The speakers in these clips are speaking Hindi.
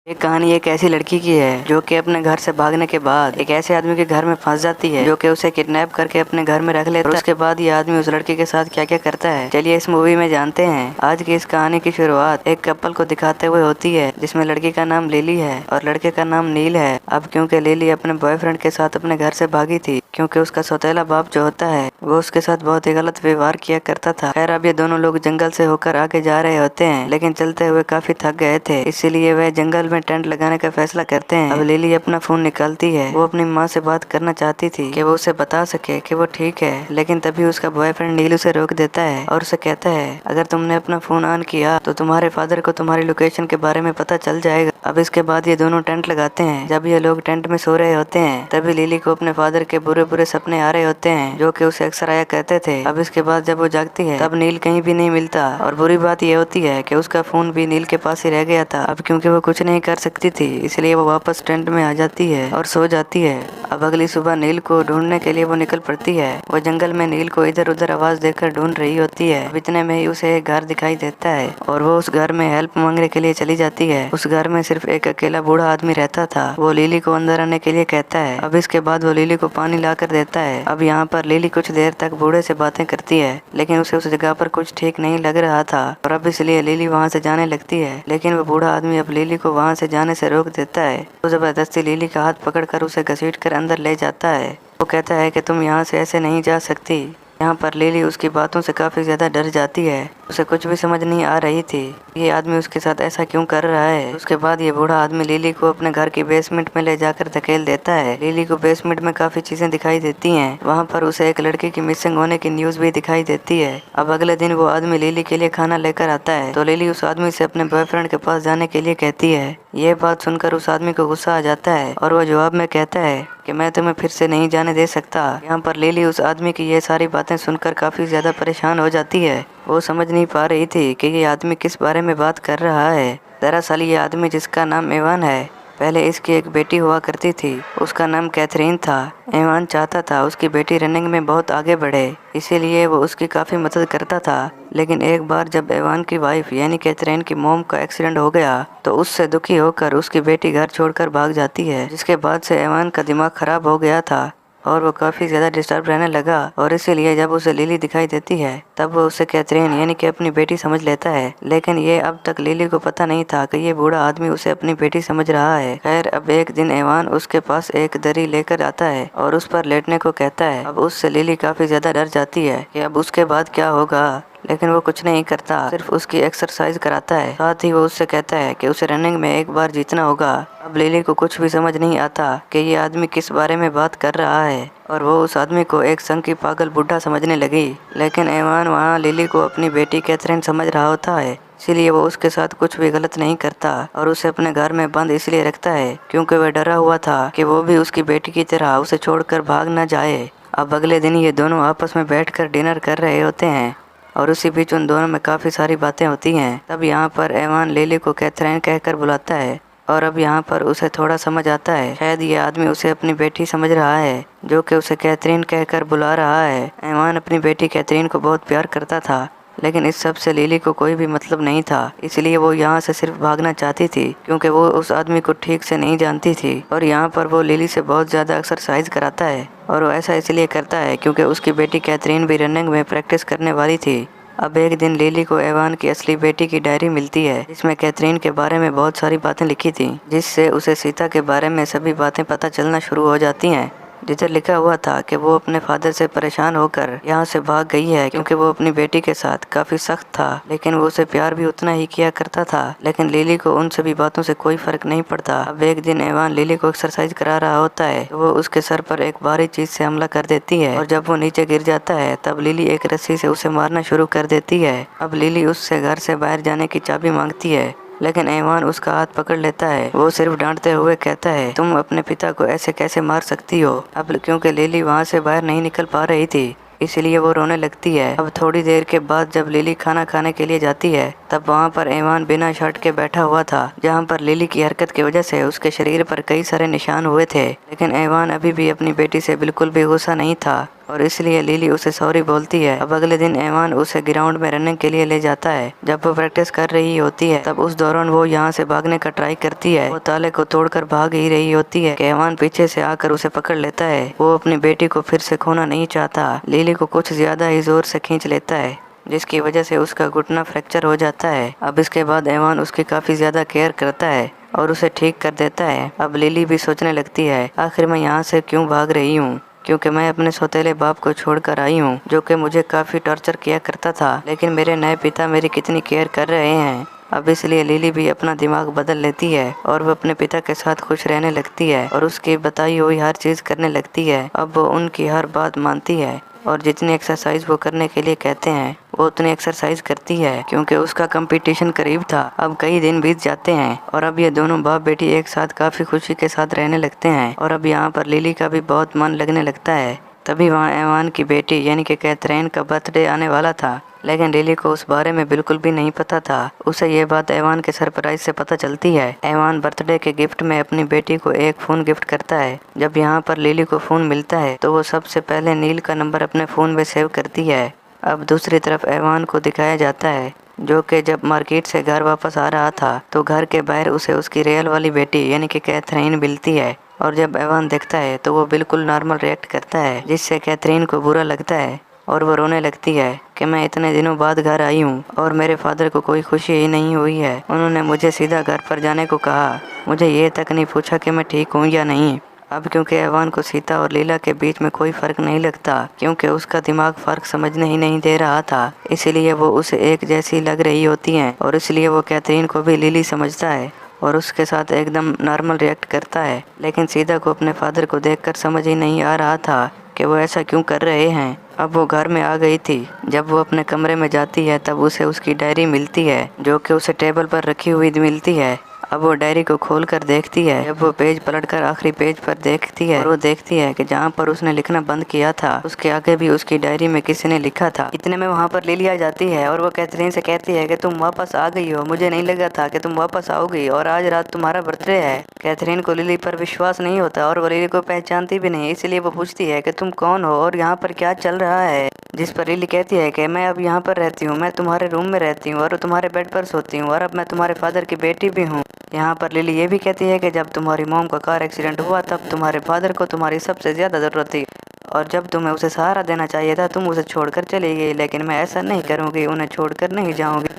एक कहानी एक ऐसी लड़की की है जो कि अपने घर से भागने के बाद एक ऐसे आदमी के घर में फंस जाती है जो कि उसे किडनैप करके अपने घर में रख लेता है। उसके बाद ये आदमी उस लड़की के साथ क्या क्या करता है, चलिए इस मूवी में जानते हैं। आज की इस कहानी की शुरुआत एक कपल को दिखाते हुए होती है जिसमें लड़की का नाम लिली है और लड़के का नाम नील है। अब क्योंकि लिली अपने बॉयफ्रेंड के साथ अपने घर से भागी थी क्योंकि उसका सौतेला बाप जो होता है वो उसके साथ बहुत ही गलत व्यवहार किया करता था। खैर अब ये दोनों लोग जंगल से होकर आगे जा रहे होते हैं लेकिन चलते हुए काफी थक गए थे, इसीलिए वह जंगल में टेंट लगाने का फैसला करते हैं। अब लिली अपना फोन निकालती है, वो अपनी माँ से बात करना चाहती थी कि वो उसे बता सके कि वो ठीक है, लेकिन तभी उसका बॉयफ्रेंड नील उसे रोक देता है और उसे कहता है अगर तुमने अपना फोन ऑन किया तो तुम्हारे फादर को तुम्हारी लोकेशन के बारे में पता चल जाएगा। अब इसके बाद ये दोनों टेंट लगाते हैं। जब ये लोग टेंट में सो रहे होते हैं तभी लिली को अपने फादर के बुरे बुरे सपने आ रहे होते हैं जो कि उसे अक्सर आया करते थे। अब इसके बाद जब वो जागती है तब नील कहीं भी नहीं मिलता और बुरी बात ये होती है कि उसका फोन भी नील के पास ही रह गया था। अब क्योंकि वो कुछ नहीं कर सकती थी इसलिए वो वापस टेंट में आ जाती है और सो जाती है। अब अगली सुबह नील को ढूंढने के लिए वो निकल पड़ती है। वो जंगल में नील को इधर उधर आवाज देकर ढूंढ रही होती है। अब इतने में ही उसे एक घर दिखाई देता है और वो उस घर में हेल्प मांगने के लिए चली जाती है। उस घर में सिर्फ एक अकेला बूढ़ा आदमी रहता था। वो लिली को अंदर आने के लिए कहता है। अब इसके बाद वो लिली को पानी ला कर देता है। अब यहाँ पर लिली कुछ देर तक बूढ़े से बातें करती है लेकिन उसे उस जगह पर कुछ ठीक नहीं लग रहा था और अब इसलिए लिली वहाँ से जाने लगती है, लेकिन वो बूढ़ा आदमी अब लिली को वहाँ से जाने से रोक देता है। वो जबरदस्ती लिली का हाथ पकड़कर उसे घसीट कर अंदर ले जाता है। वो कहता है कि तुम यहाँ से ऐसे नहीं जा सकती। यहाँ पर लिली उसकी बातों से काफी ज्यादा डर जाती है। उसे कुछ भी समझ नहीं आ रही थी ये आदमी उसके साथ ऐसा क्यों कर रहा है। उसके बाद ये बूढ़ा आदमी लिली को अपने घर की बेसमेंट में ले जाकर धकेल देता है। लिली को बेसमेंट में काफी चीजें दिखाई देती हैं। वहाँ पर उसे एक लड़के की मिसिंग होने की न्यूज भी दिखाई देती है। अब अगले दिन वो आदमी लिली के लिए खाना लेकर आता है तो लिली उस आदमी से अपने बॉयफ्रेंड के पास जाने के लिए कहती है। ये बात सुनकर उस आदमी को गुस्सा आ जाता है और वो जवाब में कहता है कि मैं तुम्हें फिर से नहीं जाने दे सकता। यहाँ पर लिली उस आदमी की ये सारी बातें सुनकर काफी ज्यादा परेशान हो जाती है। वो समझ नहीं पा रही थी कि ये आदमी किस बारे में बात कर रहा है। दरअसल ये आदमी जिसका नाम एवान है, पहले इसकी एक बेटी हुआ करती थी, उसका नाम कैथरीन था। एवान चाहता था उसकी बेटी रनिंग में बहुत आगे बढ़े, इसीलिए वो उसकी काफ़ी मदद करता था। लेकिन एक बार जब एवान की वाइफ यानी कैथरीन की मॉम का एक्सीडेंट हो गया तो उससे दुखी होकर उसकी बेटी घर छोड़कर भाग जाती है, जिसके बाद से एवान का दिमाग खराब हो गया था और वो काफ़ी ज़्यादा डिस्टर्ब रहने लगा और इसीलिए जब उसे लिली दिखाई देती है तब वो उसे कैथरीन यानी कि अपनी बेटी समझ लेता है। लेकिन ये अब तक लिली को पता नहीं था कि ये बूढ़ा आदमी उसे अपनी बेटी समझ रहा है। खैर अब एक दिन एवान उसके पास एक दरी लेकर आता है और उस पर लेटने को कहता है। अब उससे लिली काफ़ी ज़्यादा डर जाती है कि अब उसके बाद क्या होगा, लेकिन वो कुछ नहीं करता, सिर्फ उसकी एक्सरसाइज कराता है। साथ ही वो उससे कहता है कि उसे रनिंग में एक बार जीतना होगा। अब लिली को कुछ भी समझ नहीं आता कि ये आदमी किस बारे में बात कर रहा है और वो उस आदमी को एक संग की पागल बुढ़ा समझने लगी। लेकिन एवान वहाँ लिली को अपनी बेटी कैथरीन समझ रहा होता है, इसीलिए वो उसके साथ कुछ भी गलत नहीं करता और उसे अपने घर में बंद इसलिए रखता है क्योंकि वह डरा हुआ था कि वो भी उसकी बेटी की तरह उसे छोड़कर भाग न जाए। अब अगले दिन ये दोनों आपस में बैठकर डिनर कर रहे होते हैं और उसी बीच उन दोनों में काफ़ी सारी बातें होती हैं। तब यहाँ पर एवान लिली को कैथरीन कहकर बुलाता है और अब यहाँ पर उसे थोड़ा समझ आता है शायद ये आदमी उसे अपनी बेटी समझ रहा है जो कि उसे कैथरीन कहकर बुला रहा है। एवान अपनी बेटी कैथरीन को बहुत प्यार करता था लेकिन इस सब से लिली को कोई भी मतलब नहीं था, इसलिए वो यहाँ से सिर्फ भागना चाहती थी क्योंकि वो उस आदमी को ठीक से नहीं जानती थी। और यहाँ पर वो लिली से बहुत ज़्यादा एक्सरसाइज कराता है और वो ऐसा इसलिए करता है क्योंकि उसकी बेटी कैथरीन भी रनिंग में प्रैक्टिस करने वाली थी। अब एक दिन लिली को एवान की असली बेटी की डायरी मिलती है जिसमें कैथरीन के बारे में बहुत सारी बातें लिखी थी, जिससे उसे सीता के बारे में सभी बातें पता चलना शुरू हो जाती हैं। जिधर लिखा हुआ था कि वो अपने फादर से परेशान होकर यहाँ से भाग गई है क्योंकि वो अपनी बेटी के साथ काफी सख्त था, लेकिन वो उसे प्यार भी उतना ही किया करता था। लेकिन लिली को उन सभी बातों से कोई फर्क नहीं पड़ता। अब एक दिन एवान लिली को एक्सरसाइज करा रहा होता है तो वो उसके सर पर एक भारी चीज से हमला कर देती है और जब वो नीचे गिर जाता है तब लिली एक रस्सी से उसे मारना शुरू कर देती है। अब लिली उससे घर से बाहर जाने की चाबी मांगती है लेकिन एवान उसका हाथ पकड़ लेता है। वो सिर्फ डांटते हुए कहता है तुम अपने पिता को ऐसे कैसे मार सकती हो। अब क्योंकि लिली वहाँ से बाहर नहीं निकल पा रही थी इसलिए वो रोने लगती है। अब थोड़ी देर के बाद जब लिली खाना खाने के लिए जाती है तब वहाँ पर एवान बिना शर्ट के बैठा हुआ था, जहाँ पर लिली की हरकत की वजह से उसके शरीर पर कई सारे निशान हुए थे। लेकिन एवान अभी भी अपनी बेटी से बिल्कुल भी गुस्सा नहीं था और इसलिए लिली उसे सॉरी बोलती है। अब अगले दिन एवान उसे ग्राउंड में रनिंग के लिए ले जाता है। जब वो प्रैक्टिस कर रही होती है तब उस दौरान वो यहाँ से भागने का ट्राई करती है। वो ताले को तोड़कर भाग ही रही होती है कि एवान पीछे से आकर उसे पकड़ लेता है। वो अपनी बेटी को फिर से खोना नहीं चाहता। लिली को कुछ ज्यादा ही जोर से खींच लेता है, जिसकी वजह से उसका घुटना फ्रैक्चर हो जाता है। अब इसके बाद एवान उसकी काफी ज्यादा केयर करता है और उसे ठीक कर देता है। अब लिली भी सोचने लगती है, आखिर मैं यहाँ से क्यों भाग रही हूँ, क्योंकि मैं अपने सौतेले बाप को छोड़कर आई हूँ, जो कि मुझे काफी टॉर्चर किया करता था, लेकिन मेरे नए पिता मेरी कितनी केयर कर रहे हैं। अब इसलिए लिली भी अपना दिमाग बदल लेती है और वो अपने पिता के साथ खुश रहने लगती है और उसकी बताई हुई हर चीज करने लगती है। अब वो उनकी हर बात मानती है और जितनी एक्सरसाइज वो करने के लिए कहते हैं वो उतनी एक्सरसाइज करती है, क्योंकि उसका कंपटीशन करीब था। अब कई दिन बीत जाते हैं और अब ये दोनों बाप बेटी एक साथ काफी खुशी के साथ रहने लगते हैं और अब यहाँ पर लिली का भी बहुत मन लगने लगता है। तभी वहाँ एवान की बेटी यानी कि कैथरीन का बर्थडे आने वाला था, लेकिन लिली को उस बारे में बिल्कुल भी नहीं पता था। उसे ये बात एवान के सरप्राइज से पता चलती है। एवान बर्थडे के गिफ्ट में अपनी बेटी को एक फ़ोन गिफ्ट करता है। जब यहाँ पर लिली को फ़ोन मिलता है तो वो सबसे पहले नील का नंबर अपने फ़ोन में सेव करती है। अब दूसरी तरफ एवान को दिखाया जाता है, जो कि जब मार्केट से घर वापस आ रहा था तो घर के बाहर उसे उसकी रियल वाली बेटी यानी कि कैथरीन मिलती है। और जब एवान देखता है तो वो बिल्कुल नॉर्मल रिएक्ट करता है, जिससे कैथरीन को बुरा लगता है और वो रोने लगती है कि मैं इतने दिनों बाद घर आई हूँ और मेरे फादर को कोई खुशी ही नहीं हुई है। उन्होंने मुझे सीधा घर पर जाने को कहा, मुझे ये तक नहीं पूछा कि मैं ठीक हूँ या नहीं। अब क्योंकि एवान को सीता और लीला के बीच में कोई फर्क नहीं लगता, क्योंकि उसका दिमाग फर्क समझने ही नहीं दे रहा था, इसलिए वो उसे एक जैसी लग रही होती हैं और इसलिए वो कैथरीन को भी लिली समझता है और उसके साथ एकदम नॉर्मल रिएक्ट करता है। लेकिन सीता को अपने फादर को देखकर समझ ही नहीं आ रहा था कि वो ऐसा क्यों कर रहे हैं। अब वो घर में आ गई थी। जब वो अपने कमरे में जाती है तब उसे उसकी डायरी मिलती है, जो कि उसे टेबल पर रखी हुई मिलती है। अब वो डायरी को खोलकर देखती है। जब वो पेज पलटकर आखिरी पेज पर देखती है और वो देखती है कि जहाँ पर उसने लिखना बंद किया था उसके आगे भी उसकी डायरी में किसी ने लिखा था। इतने में वहाँ पर लिली आ जाती है और वो कैथरीन से कहती है कि तुम वापस आ गई हो, मुझे नहीं लगा था कि तुम वापस आओगी और आज रात तुम्हारा बर्थडे है। कैथरीन को लिली पर विश्वास नहीं होता और वो लिली को पहचानती भी नहीं, इसलिए वो पूछती है कि तुम कौन हो और यहाँ पर क्या चल रहा है। जिस पर लिली कहती है कि मैं अब यहाँ पर रहती हूँ, मैं तुम्हारे रूम में रहती हूँ और तुम्हारे बेड पर सोती हूँ और अब मैं तुम्हारे फादर की बेटी भी हूँ। यहाँ पर लिली ये भी कहती है कि जब तुम्हारी मॉम का कार एक्सीडेंट हुआ तब तुम्हारे फादर को तुम्हारी सबसे ज़्यादा ज़रूरत थी और जब तुम्हें उसे सहारा देना चाहिए था तुम उसे छोड़कर चली गई, लेकिन मैं ऐसा नहीं करूँगी, उन्हें छोड़कर नहीं जाऊँगी।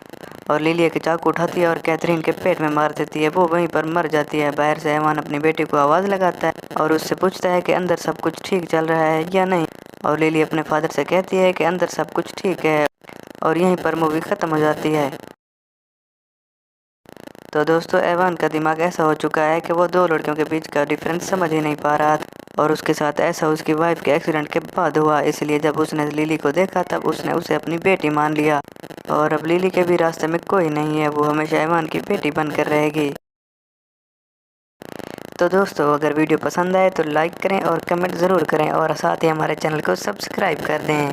और लिली एक चाकू उठाती है और कैथरीन के पेट में मार देती है, वो वहीं पर मर जाती है। बाहर से एवान अपनी बेटी को आवाज़ लगाता है और उससे पूछता है कि अंदर सब कुछ ठीक चल रहा है या नहीं, और लिली अपने फादर से कहती है कि अंदर सब कुछ ठीक है और यहीं पर मूवी ख़त्म हो जाती है। तो दोस्तों एवान का दिमाग ऐसा हो चुका है कि वो दो लड़कियों के बीच का डिफरेंस समझ ही नहीं पा रहा था और उसके साथ ऐसा उसकी वाइफ के एक्सीडेंट के बाद हुआ, इसलिए जब उसने लिली को देखा तब उसने उसे अपनी बेटी मान लिया और अब लिली के भी रास्ते में कोई नहीं है, वो हमेशा एवान की बेटी बनकर रहेगी। तो दोस्तों अगर वीडियो पसंद आए तो लाइक करें और कमेंट ज़रूर करें और साथ ही हमारे चैनल को सब्सक्राइब कर दें।